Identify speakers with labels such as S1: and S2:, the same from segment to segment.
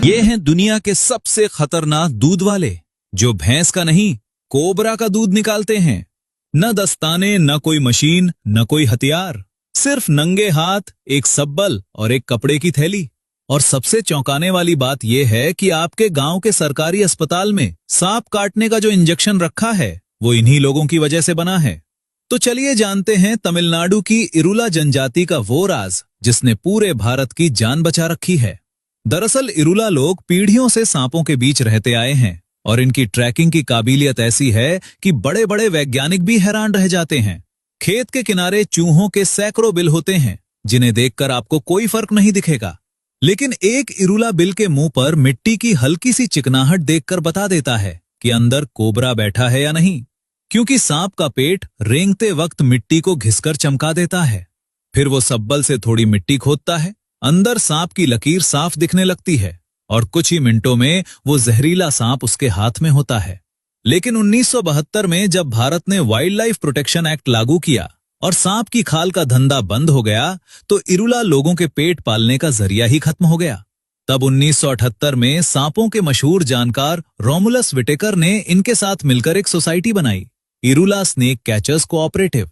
S1: ये हैं दुनिया के सबसे खतरनाक दूध वाले, जो भैंस का नहीं कोबरा का दूध निकालते हैं। न दस्ताने, न कोई मशीन, न कोई हथियार, सिर्फ नंगे हाथ, एक सब्बल और एक कपड़े की थैली। और सबसे चौंकाने वाली बात यह है कि आपके गांव के सरकारी अस्पताल में सांप काटने का जो इंजेक्शन रखा है वो इन्हीं लोगों की वजह से बना है। तो चलिए जानते हैं तमिलनाडु की इरुला जनजाति का वो राज जिसने पूरे भारत की जान बचा रखी है। दरअसल इरुला लोग पीढ़ियों से सांपों के बीच रहते आए हैं और इनकी ट्रैकिंग की काबिलियत ऐसी है कि बड़े बड़े वैज्ञानिक भी हैरान रह जाते हैं। खेत के किनारे चूहों के सैकड़ों बिल होते हैं जिन्हें देखकर आपको कोई फर्क नहीं दिखेगा, लेकिन एक इरुला बिल के मुंह पर मिट्टी की हल्की सी चिकनाहट देखकर बता देता है कि अंदर कोबरा बैठा है या नहीं, क्योंकि सांप का पेट रेंगते वक्त मिट्टी को घिसकर चमका देता है। फिर वो सब्बल से थोड़ी मिट्टी खोदता है, अंदर सांप की लकीर साफ दिखने लगती है और कुछ ही मिनटों में वो जहरीला सांप उसके हाथ में होता है। लेकिन 1972 में जब भारत ने वाइल्ड लाइफ प्रोटेक्शन एक्ट लागू किया और सांप की खाल का धंधा बंद हो गया, तो इरुला लोगों के पेट पालने का जरिया ही खत्म हो गया। तब 1978 में सांपों के मशहूर जानकार रोमुलस विटेकर ने इनके साथ मिलकर एक सोसाइटी बनाई, इरुला स्नेक कैचर्स कोऑपरेटिव,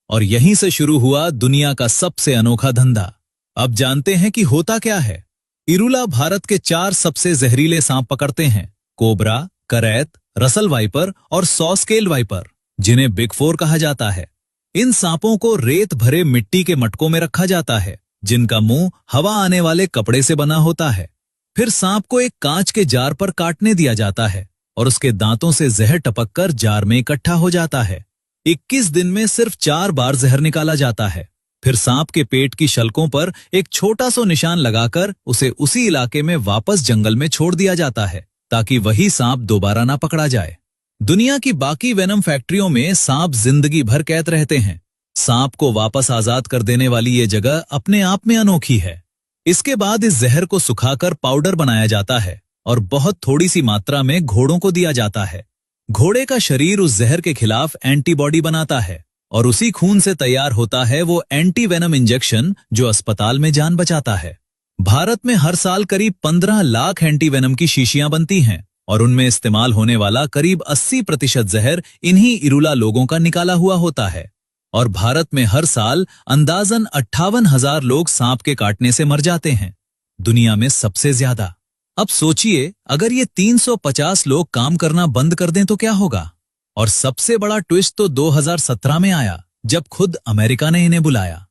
S1: और यहीं से शुरू हुआ दुनिया का सबसे अनोखा धंधा। अब जानते हैं कि होता क्या है। इरुला भारत के 4 सबसे जहरीले सांप पकड़ते हैं, कोबरा, करैत, रसल वाइपर और सॉस्केल वाइपर, जिन्हें बिग 4 कहा जाता है। इन सांपों को रेत भरे मिट्टी के मटकों में रखा जाता है, जिनका मुंह हवा आने वाले कपड़े से बना होता है। फिर सांप को एक कांच के जार पर काटने दिया जाता है और उसके दांतों से जहर टपककर जार में इकट्ठा हो जाता है। 21 दिन में सिर्फ 4 बार जहर निकाला जाता है। फिर सांप के पेट की शल्कों पर एक छोटा सा निशान लगाकर उसे उसी इलाके में वापस जंगल में छोड़ दिया जाता है, ताकि वही सांप दोबारा ना पकड़ा जाए। दुनिया की बाकी वेनम फैक्ट्रियों में सांप जिंदगी भर कैद रहते हैं। सांप को वापस आजाद कर देने वाली ये जगह अपने आप में अनोखी है। इसके बाद इस जहर को सुखाकर पाउडर बनाया जाता है और बहुत थोड़ी सी मात्रा में घोड़ों को दिया जाता है। घोड़े का शरीर उस जहर के खिलाफ एंटीबॉडी बनाता है और उसी खून से तैयार होता है वो एंटी वेनम इंजेक्शन जो अस्पताल में जान बचाता है। भारत में हर साल करीब 15 लाख एंटी वेनम की शीशियां बनती हैं और उनमें इस्तेमाल होने वाला करीब 80% जहर इन्हीं इरुला लोगों का निकाला हुआ होता है। और भारत में हर साल अंदाजन 58,000 लोग सांप के काटने से मर जाते हैं, दुनिया में सबसे ज्यादा। अब सोचिए, अगर ये 350 लोग काम करना बंद कर दें तो क्या होगा। और सबसे बड़ा ट्विस्ट तो 2017 में आया, जब खुद अमेरिका ने इन्हें बुलाया।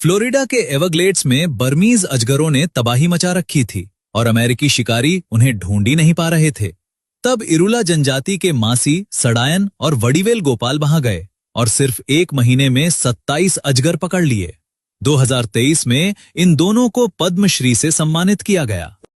S1: फ्लोरिडा के एवरग्लेड्स में बर्मीज अजगरों ने तबाही मचा रखी थी और अमेरिकी शिकारी उन्हें ढूंढ ही नहीं पा रहे थे। तब इरुला जनजाति के मासी, सडायन और वडीवेल गोपाल वहां गए और सिर्फ 1 महीने में 27 अजगर पकड़ लिए। 2023 में इन दोनों को पद्मश्री से सम्मानित किया गया।